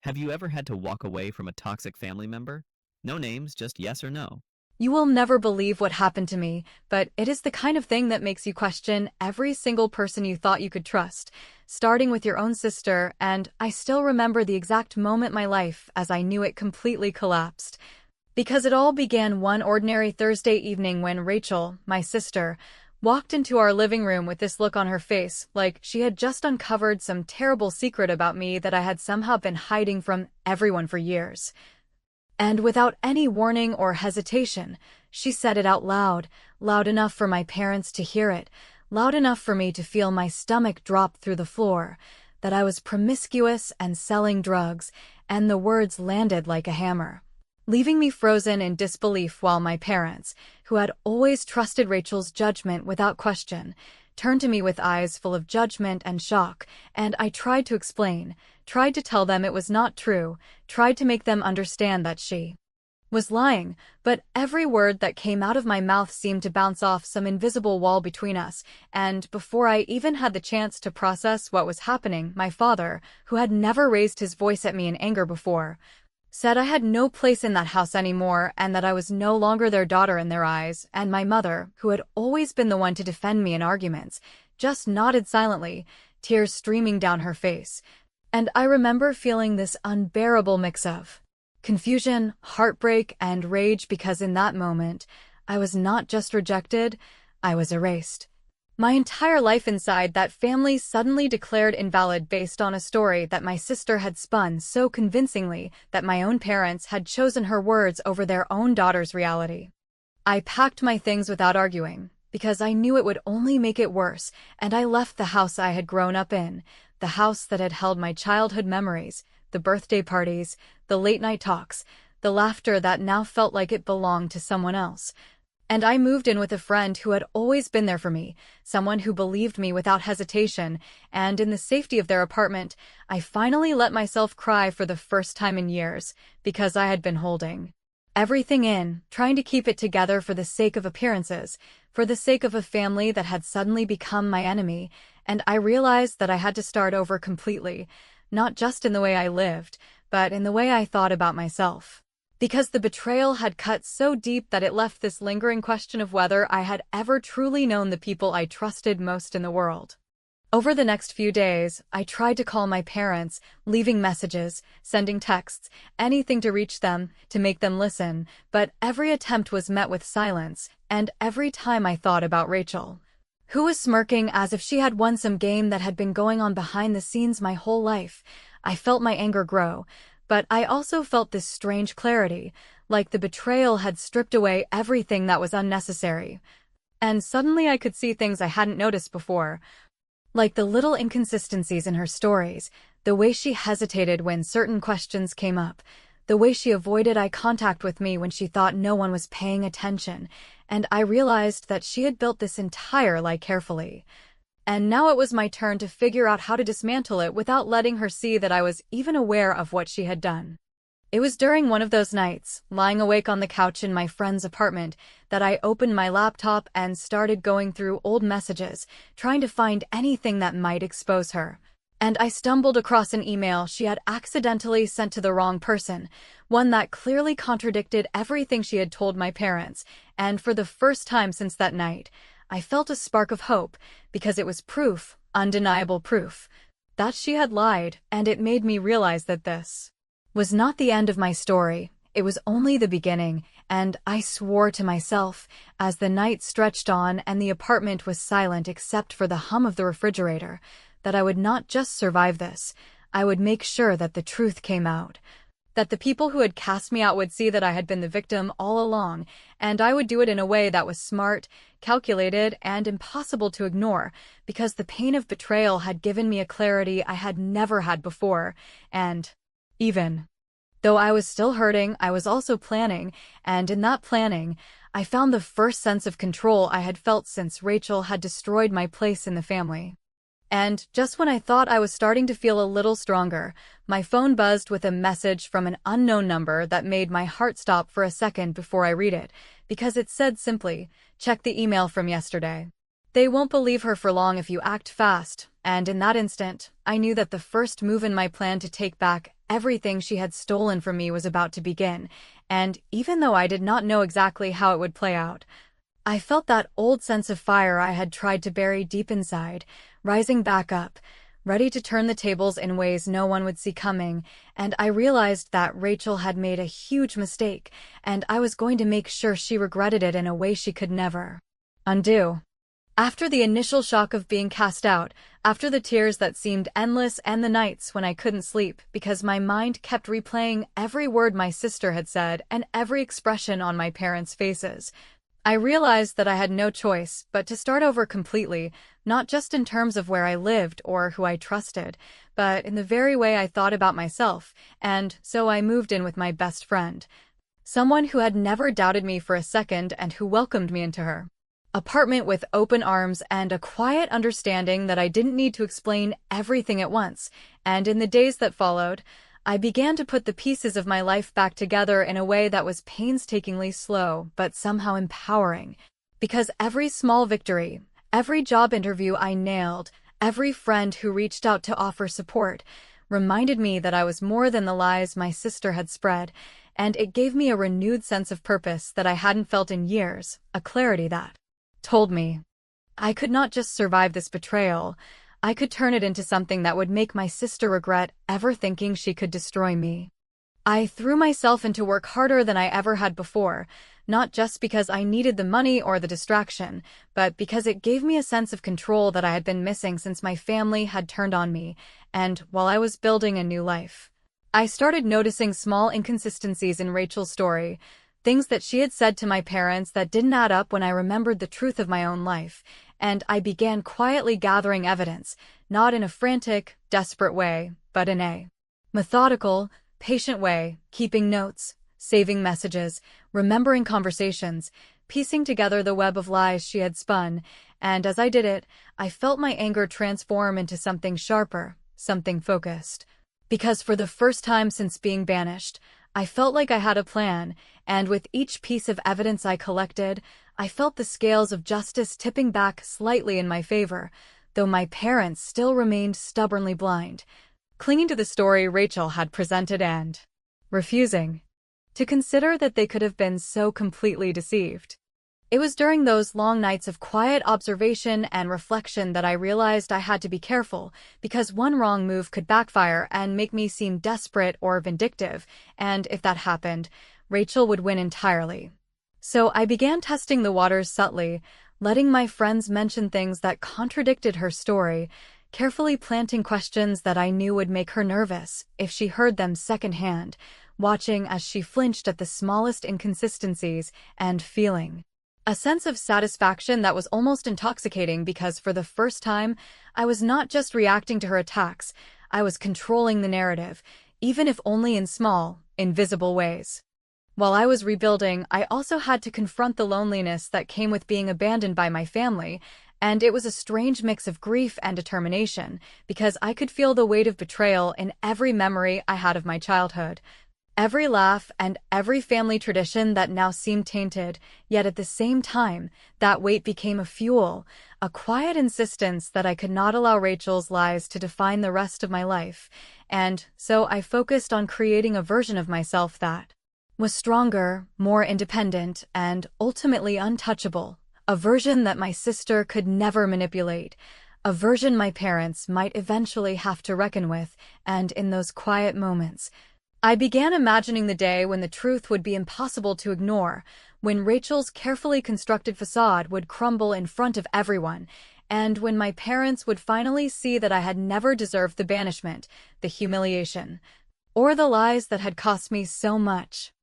Have you ever had to walk away from a toxic family member? No names, just yes or no. You will never believe what happened to me, but it is the kind of thing that makes you question every single person you thought you could trust, starting with your own sister, and I still remember the exact moment in my life as I knew it completely collapsed. Because it all began one ordinary Thursday evening when Rachel, my sister, walked into our living room with this look on her face, like she had just uncovered some terrible secret about me that I had somehow been hiding from everyone for years. And without any warning or hesitation, she said it out loud, loud enough for my parents to hear it, loud enough for me to feel my stomach drop through the floor, that I was promiscuous and selling drugs, and the words landed like a hammer, leaving me frozen in disbelief while my parents, who had always trusted Rachel's judgment without question, turned to me with eyes full of judgment and shock, and I tried to explain, tried to tell them it was not true, tried to make them understand that she was lying, but every word that came out of my mouth seemed to bounce off some invisible wall between us, and before I even had the chance to process what was happening, my father, who had never raised his voice at me in anger before, said I had no place in that house anymore and that I was no longer their daughter in their eyes, and my mother, who had always been the one to defend me in arguments, just nodded silently, tears streaming down her face. And I remember feeling this unbearable mix of confusion, heartbreak, and rage because in that moment, I was not just rejected, I was erased. My entire life inside that family suddenly declared invalid based on a story that my sister had spun so convincingly that my own parents had chosen her words over their own daughter's reality. I packed my things without arguing, because I knew it would only make it worse, and I left the house I had grown up in, the house that had held my childhood memories, the birthday parties, the late-night talks, the laughter that now felt like it belonged to someone else. And I moved in with a friend who had always been there for me, someone who believed me without hesitation, and in the safety of their apartment, I finally let myself cry for the first time in years, because I had been holding everything in, trying to keep it together for the sake of appearances, for the sake of a family that had suddenly become my enemy, and I realized that I had to start over completely, not just in the way I lived, but in the way I thought about myself. Because the betrayal had cut so deep that it left this lingering question of whether I had ever truly known the people I trusted most in the world. Over the next few days, I tried to call my parents, leaving messages, sending texts, anything to reach them, to make them listen, but every attempt was met with silence, and every time I thought about Rachel, who was smirking as if she had won some game that had been going on behind the scenes my whole life, I felt my anger grow. But I also felt this strange clarity, like the betrayal had stripped away everything that was unnecessary. And suddenly I could see things I hadn't noticed before, like the little inconsistencies in her stories, the way she hesitated when certain questions came up, the way she avoided eye contact with me when she thought no one was paying attention, and I realized that she had built this entire lie carefully. And now it was my turn to figure out how to dismantle it without letting her see that I was even aware of what she had done. It was during one of those nights, lying awake on the couch in my friend's apartment, that I opened my laptop and started going through old messages, trying to find anything that might expose her. And I stumbled across an email she had accidentally sent to the wrong person, one that clearly contradicted everything she had told my parents, and for the first time since that night, I felt a spark of hope, because it was proof, undeniable proof, that she had lied, and it made me realize that this was not the end of my story, it was only the beginning, and I swore to myself, as the night stretched on and the apartment was silent except for the hum of the refrigerator, that I would not just survive this, I would make sure that the truth came out. That the people who had cast me out would see that I had been the victim all along, and I would do it in a way that was smart, calculated, and impossible to ignore, because the pain of betrayal had given me a clarity I had never had before, and even though I was still hurting, I was also planning, and in that planning, I found the first sense of control I had felt since Rachel had destroyed my place in the family. And just when I thought I was starting to feel a little stronger, my phone buzzed with a message from an unknown number that made my heart stop for a second before I read it, because it said simply, "Check the email from yesterday. They won't believe her for long if you act fast," and in that instant, I knew that the first move in my plan to take back everything she had stolen from me was about to begin, and even though I did not know exactly how it would play out, I felt that old sense of fire I had tried to bury deep inside, rising back up, ready to turn the tables in ways no one would see coming, and I realized that Rachel had made a huge mistake, and I was going to make sure she regretted it in a way she could never undo. After the initial shock of being cast out, after the tears that seemed endless and the nights when I couldn't sleep because my mind kept replaying every word my sister had said and every expression on my parents' faces, I realized that I had no choice but to start over completely, not just in terms of where I lived or who I trusted, but in the very way I thought about myself, and so I moved in with my best friend, someone who had never doubted me for a second and who welcomed me into her apartment with open arms and a quiet understanding that I didn't need to explain everything at once, and in the days that followed, I began to put the pieces of my life back together in a way that was painstakingly slow but somehow empowering, because every small victory, every job interview I nailed, every friend who reached out to offer support, reminded me that I was more than the lies my sister had spread, and it gave me a renewed sense of purpose that I hadn't felt in years, a clarity that told me I could not just survive this betrayal, I could turn it into something that would make my sister regret ever thinking she could destroy me. I threw myself into work harder than I ever had before, not just because I needed the money or the distraction, but because it gave me a sense of control that I had been missing since my family had turned on me, and while I was building a new life, I started noticing small inconsistencies in Rachel's story, things that she had said to my parents that didn't add up when I remembered the truth of my own life, and I began quietly gathering evidence, not in a frantic, desperate way, but in a methodical, patient way, keeping notes, saving messages, remembering conversations, piecing together the web of lies she had spun, and as I did it, I felt my anger transform into something sharper, something focused. Because for the first time since being banished, I felt like I had a plan, and with each piece of evidence I collected, I felt the scales of justice tipping back slightly in my favor, though my parents still remained stubbornly blind, clinging to the story Rachel had presented and refusing to consider that they could have been so completely deceived. It was during those long nights of quiet observation and reflection that I realized I had to be careful, because one wrong move could backfire and make me seem desperate or vindictive, and if that happened, Rachel would win entirely. So I began testing the waters subtly, letting my friends mention things that contradicted her story, carefully planting questions that I knew would make her nervous if she heard them secondhand, watching as she flinched at the smallest inconsistencies, and feeling a sense of satisfaction that was almost intoxicating because for the first time, I was not just reacting to her attacks, I was controlling the narrative, even if only in small, invisible ways. While I was rebuilding, I also had to confront the loneliness that came with being abandoned by my family, and it was a strange mix of grief and determination, because I could feel the weight of betrayal in every memory I had of my childhood. Every laugh and every family tradition that now seemed tainted, yet at the same time, that weight became a fuel, a quiet insistence that I could not allow Rachel's lies to define the rest of my life, and so I focused on creating a version of myself that was stronger, more independent, and ultimately untouchable, a version that my sister could never manipulate, a version my parents might eventually have to reckon with, and in those quiet moments, I began imagining the day when the truth would be impossible to ignore, when Rachel's carefully constructed facade would crumble in front of everyone, and when my parents would finally see that I had never deserved the banishment, the humiliation, or the lies that had cost me so much.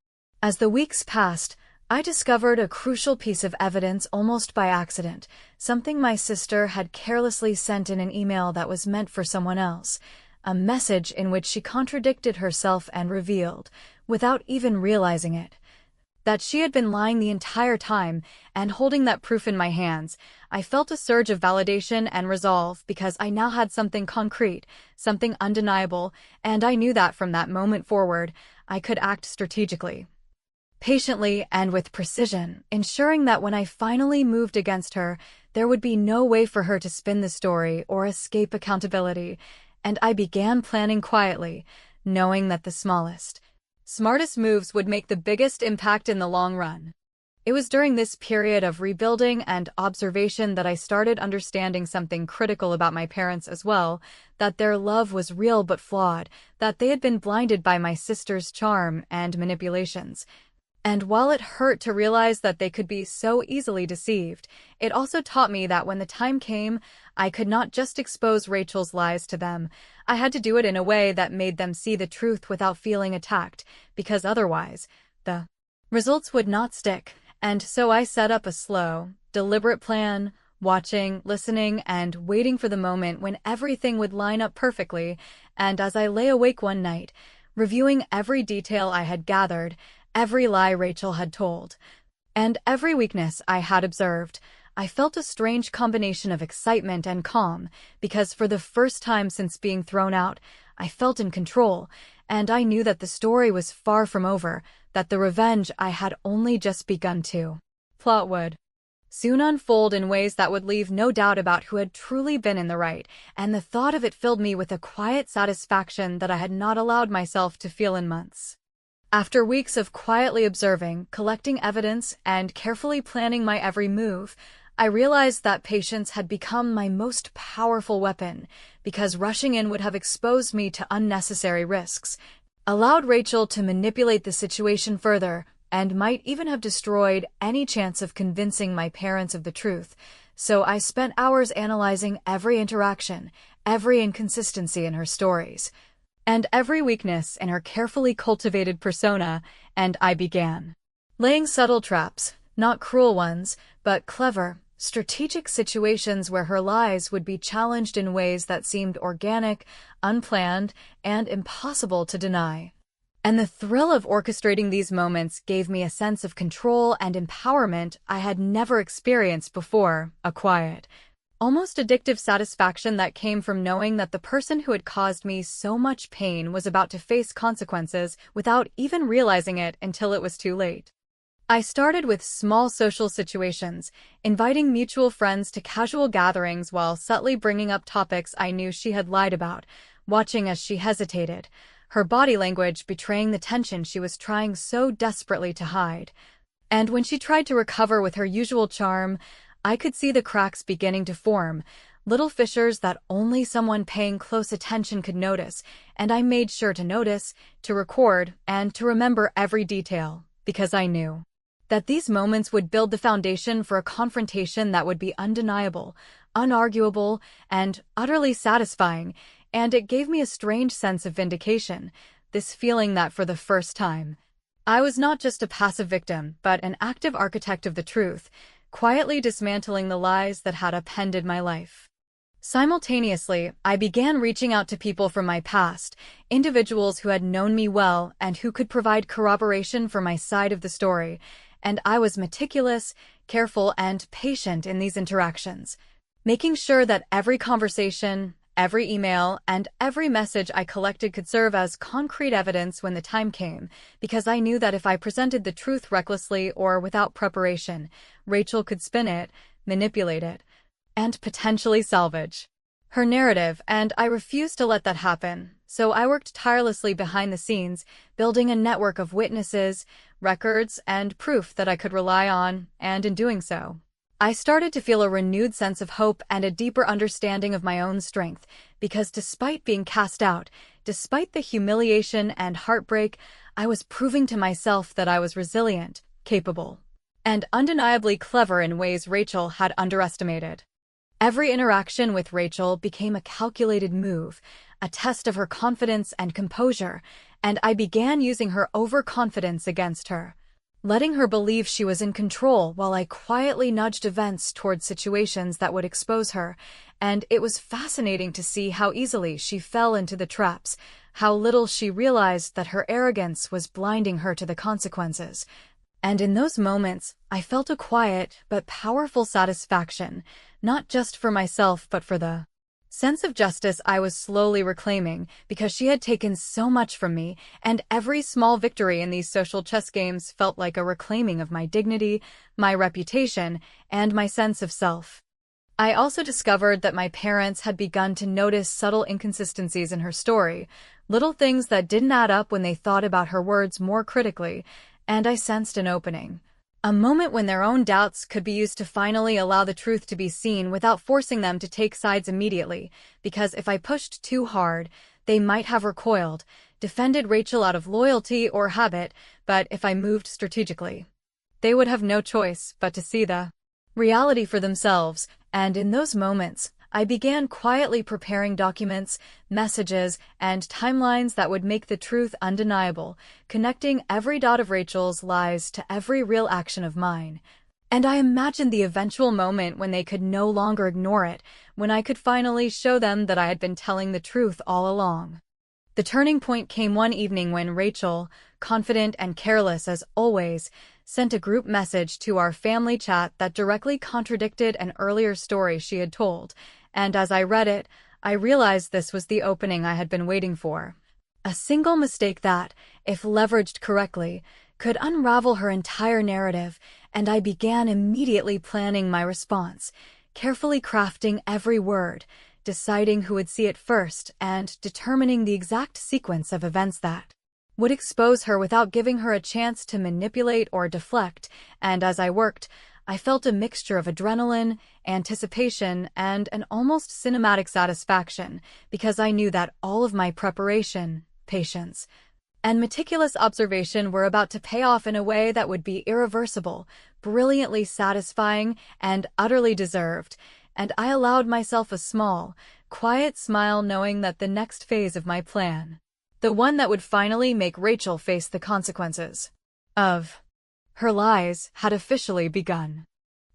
As the weeks passed, I discovered a crucial piece of evidence almost by accident, something my sister had carelessly sent in an email that was meant for someone else. A message in which she contradicted herself and revealed, without even realizing it, that she had been lying the entire time, and holding that proof in my hands, I felt a surge of validation and resolve because I now had something concrete, something undeniable, and I knew that from that moment forward, I could act strategically, patiently and with precision, ensuring that when I finally moved against her, there would be no way for her to spin the story or escape accountability. And I began planning quietly, knowing that the smallest, smartest moves would make the biggest impact in the long run. It was during this period of rebuilding and observation that I started understanding something critical about my parents as well, that their love was real but flawed, that they had been blinded by my sister's charm and manipulations. And while it hurt to realize that they could be so easily deceived, it also taught me that when the time came, I could not just expose Rachel's lies to them. I had to do it in a way that made them see the truth without feeling attacked, because otherwise, the results would not stick. And so I set up a slow, deliberate plan, watching, listening, and waiting for the moment when everything would line up perfectly. And as I lay awake one night, reviewing every detail I had gathered, every lie Rachel had told, and every weakness I had observed, I felt a strange combination of excitement and calm, because for the first time since being thrown out, I felt in control, and I knew that the story was far from over, that the revenge I had only just begun to plot would soon unfold in ways that would leave no doubt about who had truly been in the right, and the thought of it filled me with a quiet satisfaction that I had not allowed myself to feel in months. After weeks of quietly observing, collecting evidence, and carefully planning my every move, I realized that patience had become my most powerful weapon, because rushing in would have exposed me to unnecessary risks, allowed Rachel to manipulate the situation further, and might even have destroyed any chance of convincing my parents of the truth. So I spent hours analyzing every interaction, every inconsistency in her stories, and every weakness in her carefully cultivated persona, and I began laying subtle traps, not cruel ones, but clever, strategic situations where her lies would be challenged in ways that seemed organic, unplanned, and impossible to deny. And the thrill of orchestrating these moments gave me a sense of control and empowerment I had never experienced before, a quiet, almost addictive satisfaction that came from knowing that the person who had caused me so much pain was about to face consequences without even realizing it until it was too late. I started with small social situations, inviting mutual friends to casual gatherings while subtly bringing up topics I knew she had lied about, watching as she hesitated, her body language betraying the tension she was trying so desperately to hide. And when she tried to recover with her usual charm, I could see the cracks beginning to form, little fissures that only someone paying close attention could notice, and I made sure to notice, to record, and to remember every detail, because I knew that these moments would build the foundation for a confrontation that would be undeniable, unarguable, and utterly satisfying, and it gave me a strange sense of vindication, this feeling that for the first time, I was not just a passive victim, but an active architect of the truth, quietly dismantling the lies that had upended my life. Simultaneously, I began reaching out to people from my past, individuals who had known me well and who could provide corroboration for my side of the story, and I was meticulous, careful, and patient in these interactions, making sure that every conversation, every email, and every message I collected could serve as concrete evidence when the time came, because I knew that if I presented the truth recklessly or without preparation, Rachel could spin it, manipulate it, and potentially salvage her narrative, and I refused to let that happen. So I worked tirelessly behind the scenes, building a network of witnesses, records, and proof that I could rely on, and in doing so, I started to feel a renewed sense of hope and a deeper understanding of my own strength, because despite being cast out, despite the humiliation and heartbreak, I was proving to myself that I was resilient, capable, and undeniably clever in ways Rachel had underestimated. Every interaction with Rachel became a calculated move, a test of her confidence and composure, and I began using her overconfidence against her, letting her believe she was in control while I quietly nudged events toward situations that would expose her, and it was fascinating to see how easily she fell into the traps, how little she realized that her arrogance was blinding her to the consequences. And in those moments, I felt a quiet but powerful satisfaction, not just for myself but for the sense of justice I was slowly reclaiming, because she had taken so much from me, and every small victory in these social chess games felt like a reclaiming of my dignity, my reputation, and my sense of self. I also discovered that my parents had begun to notice subtle inconsistencies in her story, little things that didn't add up when they thought about her words more critically, and I sensed an opening. A moment when their own doubts could be used to finally allow the truth to be seen without forcing them to take sides immediately, because if I pushed too hard, they might have recoiled, defended Rachel out of loyalty or habit, but if I moved strategically, they would have no choice but to see the reality for themselves, and in those moments, I began quietly preparing documents, messages, and timelines that would make the truth undeniable, connecting every dot of Rachel's lies to every real action of mine. And I imagined the eventual moment when they could no longer ignore it, when I could finally show them that I had been telling the truth all along. The turning point came one evening when Rachel, confident and careless as always, sent a group message to our family chat that directly contradicted an earlier story she had told, and as I read it, I realized this was the opening I had been waiting for. A single mistake that, if leveraged correctly, could unravel her entire narrative, and I began immediately planning my response, carefully crafting every word, deciding who would see it first, and determining the exact sequence of events that would expose her without giving her a chance to manipulate or deflect, and as I worked, I felt a mixture of adrenaline, anticipation, and an almost cinematic satisfaction, because I knew that all of my preparation, patience, and meticulous observation were about to pay off in a way that would be irreversible, brilliantly satisfying, and utterly deserved, and I allowed myself a small, quiet smile knowing that the next phase of my plan, the one that would finally make Rachel face the consequences of her lies, had officially begun.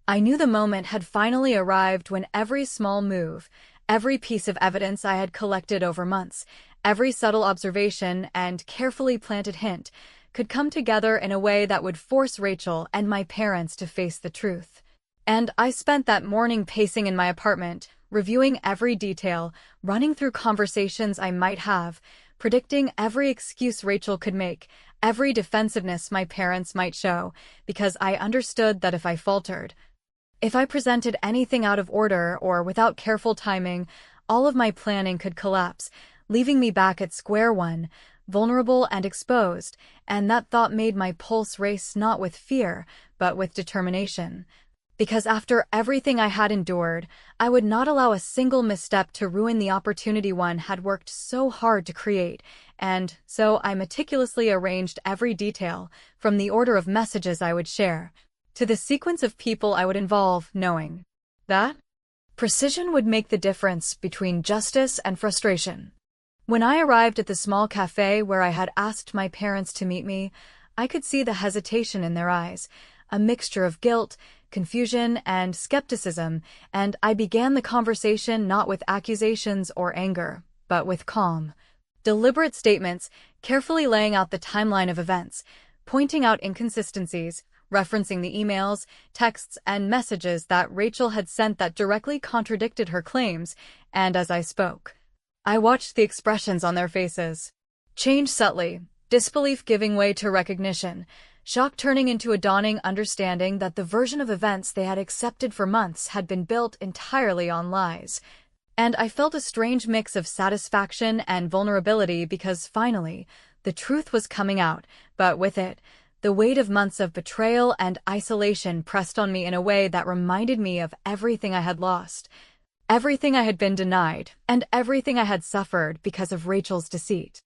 I knew the moment had finally arrived when every small move, every piece of evidence I had collected over months, every subtle observation and carefully planted hint could come together in a way that would force Rachel and my parents to face the truth. And I spent that morning pacing in my apartment, reviewing every detail, running through conversations I might have, predicting every excuse Rachel could make, every defensiveness my parents might show, because I understood that if I faltered, if I presented anything out of order or without careful timing, all of my planning could collapse, leaving me back at square one, vulnerable and exposed, and that thought made my pulse race not with fear, but with determination. Because after everything I had endured, I would not allow a single misstep to ruin the opportunity one had worked so hard to create, and so I meticulously arranged every detail, from the order of messages I would share, to the sequence of people I would involve, knowing that precision would make the difference between justice and frustration. When I arrived at the small cafe where I had asked my parents to meet me, I could see the hesitation in their eyes, a mixture of guilt, confusion, and skepticism, and I began the conversation not with accusations or anger, but with calm, deliberate statements, carefully laying out the timeline of events, pointing out inconsistencies, referencing the emails, texts, and messages that Rachel had sent that directly contradicted her claims, and as I spoke, I watched the expressions on their faces change subtly, disbelief giving way to recognition, shock turning into a dawning understanding that the version of events they had accepted for months had been built entirely on lies. And I felt a strange mix of satisfaction and vulnerability because finally, the truth was coming out, but with it, the weight of months of betrayal and isolation pressed on me in a way that reminded me of everything I had lost, everything I had been denied, and everything I had suffered because of Rachel's deceit.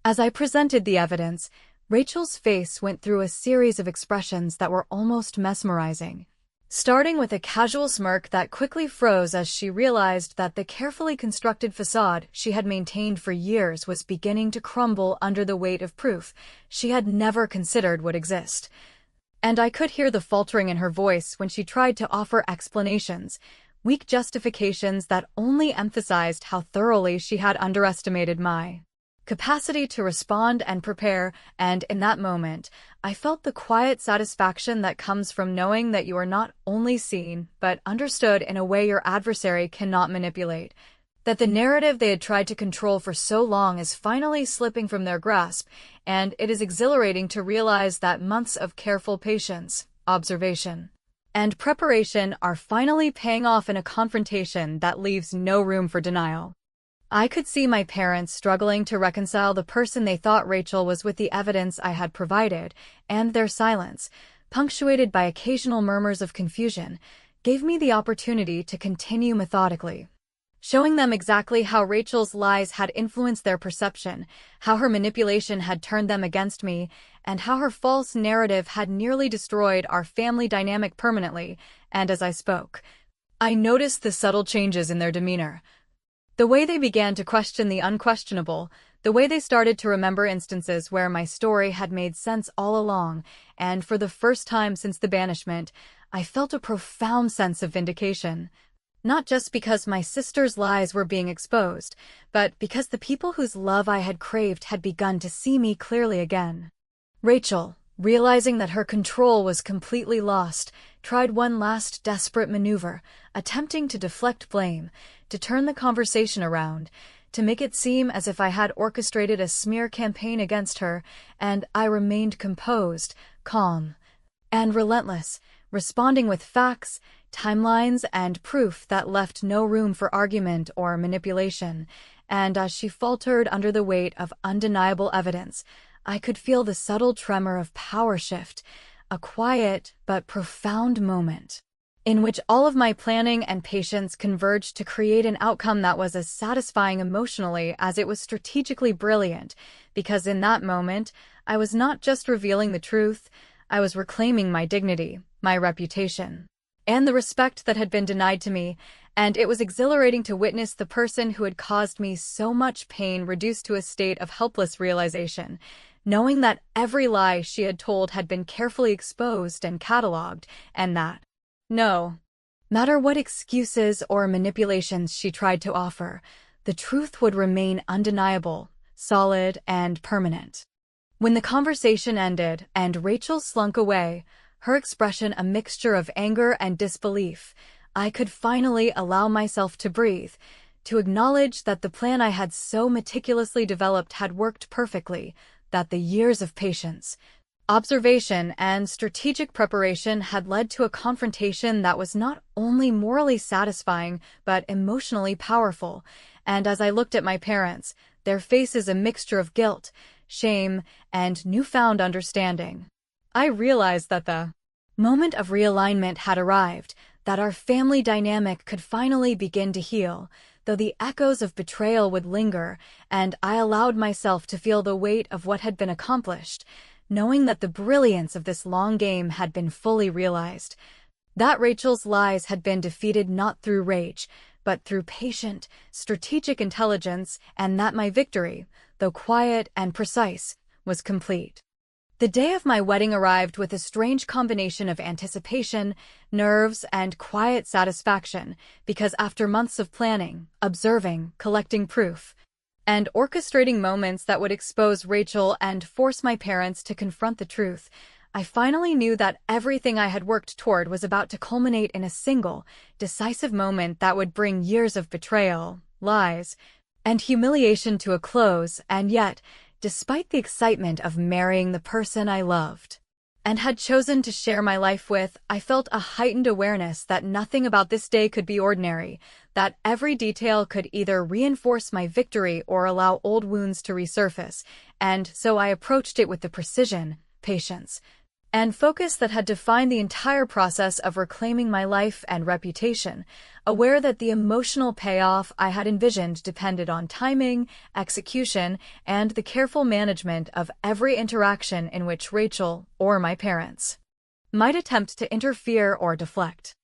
As I presented the evidence, Rachel's face went through a series of expressions that were almost mesmerizing, starting with a casual smirk that quickly froze as she realized that the carefully constructed facade she had maintained for years was beginning to crumble under the weight of proof she had never considered would exist. And I could hear the faltering in her voice when she tried to offer explanations, weak justifications that only emphasized how thoroughly she had underestimated my capacity to respond and prepare, and in that moment, I felt the quiet satisfaction that comes from knowing that you are not only seen, but understood in a way your adversary cannot manipulate, that the narrative they had tried to control for so long is finally slipping from their grasp, and it is exhilarating to realize that months of careful patience, observation, and preparation are finally paying off in a confrontation that leaves no room for denial. I could see my parents struggling to reconcile the person they thought Rachel was with the evidence I had provided, and their silence, punctuated by occasional murmurs of confusion, gave me the opportunity to continue methodically, showing them exactly how Rachel's lies had influenced their perception, how her manipulation had turned them against me, and how her false narrative had nearly destroyed our family dynamic permanently. And as I spoke, I noticed the subtle changes in their demeanor. The way they began to question the unquestionable, the way they started to remember instances where my story had made sense all along, and for the first time since the banishment, I felt a profound sense of vindication. Not just because my sister's lies were being exposed, but because the people whose love I had craved had begun to see me clearly again. Rachel, realizing that her control was completely lost, tried one last desperate maneuver, attempting to deflect blame, to turn the conversation around, to make it seem as if I had orchestrated a smear campaign against her, and I remained composed, calm, and relentless, responding with facts, timelines, and proof that left no room for argument or manipulation. And as she faltered under the weight of undeniable evidence, I could feel the subtle tremor of power shift, a quiet but profound moment, in which all of my planning and patience converged to create an outcome that was as satisfying emotionally as it was strategically brilliant, because in that moment, I was not just revealing the truth, I was reclaiming my dignity, my reputation, and the respect that had been denied to me, and it was exhilarating to witness the person who had caused me so much pain reduced to a state of helpless realization, knowing that every lie she had told had been carefully exposed and catalogued, and that, no matter what excuses or manipulations she tried to offer, the truth would remain undeniable, solid, and permanent. When the conversation ended and Rachel slunk away, her expression a mixture of anger and disbelief, I could finally allow myself to breathe, to acknowledge that the plan I had so meticulously developed had worked perfectly, that the years of patience, observation, and strategic preparation had led to a confrontation that was not only morally satisfying but emotionally powerful. And as I looked at my parents, their faces a mixture of guilt, shame, and newfound understanding, I realized that the moment of realignment had arrived, that our family dynamic could finally begin to heal, though the echoes of betrayal would linger, and I allowed myself to feel the weight of what had been accomplished, knowing that the brilliance of this long game had been fully realized, that Rachel's lies had been defeated not through rage, but through patient, strategic intelligence, and that my victory, though quiet and precise, was complete. The day of my wedding arrived with a strange combination of anticipation, nerves, and quiet satisfaction, because after months of planning, observing, collecting proof, and orchestrating moments that would expose Rachel and force my parents to confront the truth, I finally knew that everything I had worked toward was about to culminate in a single, decisive moment that would bring years of betrayal, lies, and humiliation to a close. And yet, despite the excitement of marrying the person I loved and had chosen to share my life with, I felt a heightened awareness that nothing about this day could be ordinary, that every detail could either reinforce my victory or allow old wounds to resurface, and so I approached it with the precision, patience, and focus that had defined the entire process of reclaiming my life and reputation, aware that the emotional payoff I had envisioned depended on timing, execution, and the careful management of every interaction in which Rachel, or my parents, might attempt to interfere or deflect.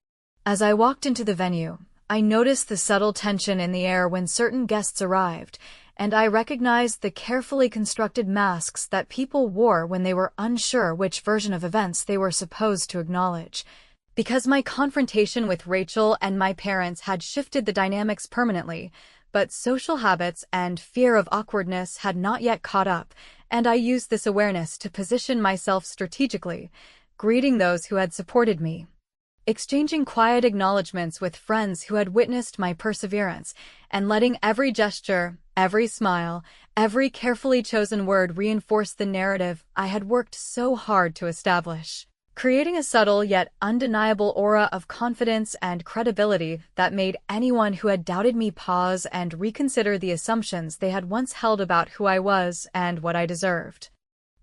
As I walked into the venue, I noticed the subtle tension in the air when certain guests arrived, and I recognized the carefully constructed masks that people wore when they were unsure which version of events they were supposed to acknowledge. Because my confrontation with Rachel and my parents had shifted the dynamics permanently, but social habits and fear of awkwardness had not yet caught up, and I used this awareness to position myself strategically, greeting those who had supported me, exchanging quiet acknowledgments with friends who had witnessed my perseverance, and letting every gesture, every smile, every carefully chosen word reinforce the narrative I had worked so hard to establish. creating a subtle yet undeniable aura of confidence and credibility that made anyone who had doubted me pause and reconsider the assumptions they had once held about who I was and what I deserved.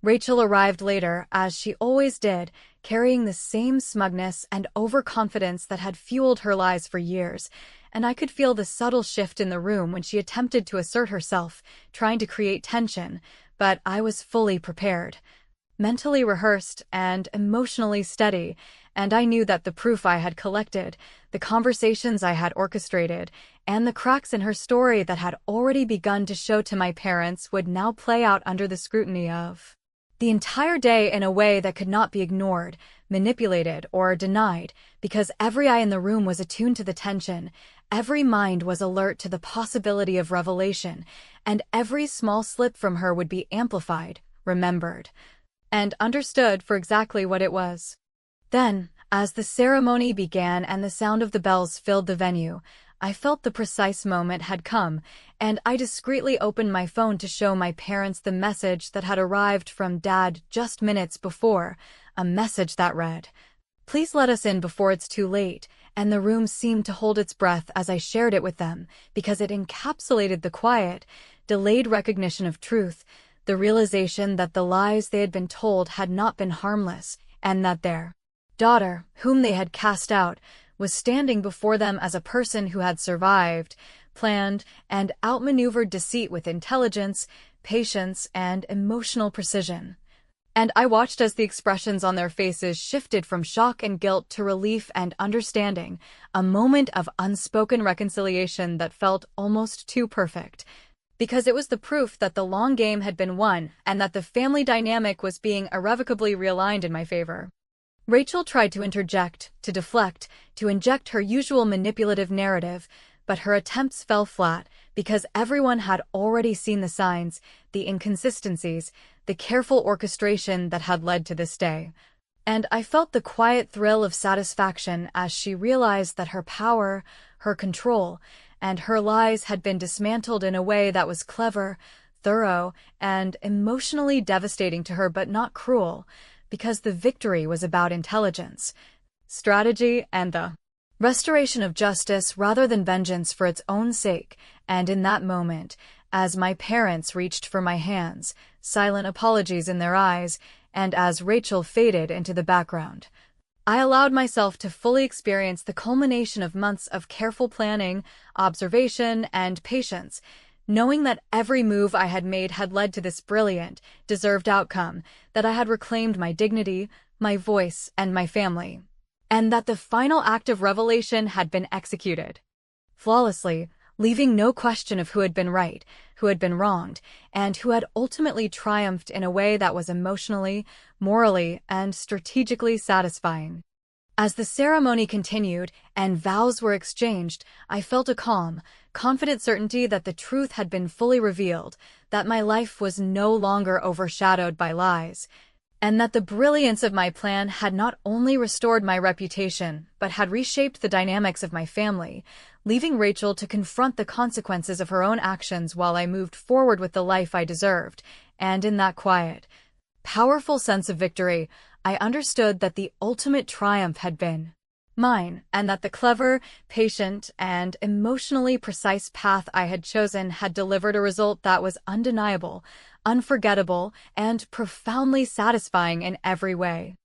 Rachel arrived later, as she always did, carrying the same smugness and overconfidence that had fueled her lies for years, and I could feel the subtle shift in the room when she attempted to assert herself, trying to create tension, but I was fully prepared. Mentally rehearsed and emotionally steady, and I knew that the proof I had collected, the conversations I had orchestrated, and the cracks in her story that had already begun to show to my parents would now play out under the scrutiny of the entire day in a way that could not be ignored, manipulated, or denied, because every eye in the room was attuned to the tension, every mind was alert to the possibility of revelation, and every small slip from her would be amplified, remembered, and understood for exactly what it was. Then, as the ceremony began and the sound of the bells filled the venue, I felt the precise moment had come, and I discreetly opened my phone to show my parents the message that had arrived from Dad just minutes before, a message that read, "Please let us in before it's too late," and the room seemed to hold its breath as I shared it with them, because it encapsulated the quiet, delayed recognition of truth, the realization that the lies they had been told had not been harmless, and that their daughter, whom they had cast out, was standing before them as a person who had survived, planned, and outmaneuvered deceit with intelligence, patience, and emotional precision. And I watched as the expressions on their faces shifted from shock and guilt to relief and understanding, a moment of unspoken reconciliation that felt almost too perfect, because it was the proof that the long game had been won and that the family dynamic was being irrevocably realigned in my favor. Rachel tried to interject, to deflect, to inject her usual manipulative narrative, but her attempts fell flat because everyone had already seen the signs, the inconsistencies, the careful orchestration that had led to this day. And I felt the quiet thrill of satisfaction as she realized that her power, her control, and her lies had been dismantled in a way that was clever, thorough, and emotionally devastating to her but not cruel, because the victory was about intelligence, strategy, and the restoration of justice rather than vengeance for its own sake. And in that moment, as my parents reached for my hands, silent apologies in their eyes, and as Rachel faded into the background, I allowed myself to fully experience the culmination of months of careful planning, observation, and patience, knowing that every move I had made had led to this brilliant, deserved outcome, that I had reclaimed my dignity, my voice, and my family, and that the final act of revelation had been executed flawlessly, leaving no question of who had been right, who had been wronged, and who had ultimately triumphed in a way that was emotionally, morally, and strategically satisfying. As the ceremony continued and vows were exchanged, I felt a calm, confident certainty that the truth had been fully revealed, that my life was no longer overshadowed by lies, and that the brilliance of my plan had not only restored my reputation, but had reshaped the dynamics of my family, leaving Rachel to confront the consequences of her own actions while I moved forward with the life I deserved. And in that quiet, powerful sense of victory, I understood that the ultimate triumph had been mine, and that the clever, patient, and emotionally precise path I had chosen had delivered a result that was undeniable, unforgettable, and profoundly satisfying in every way.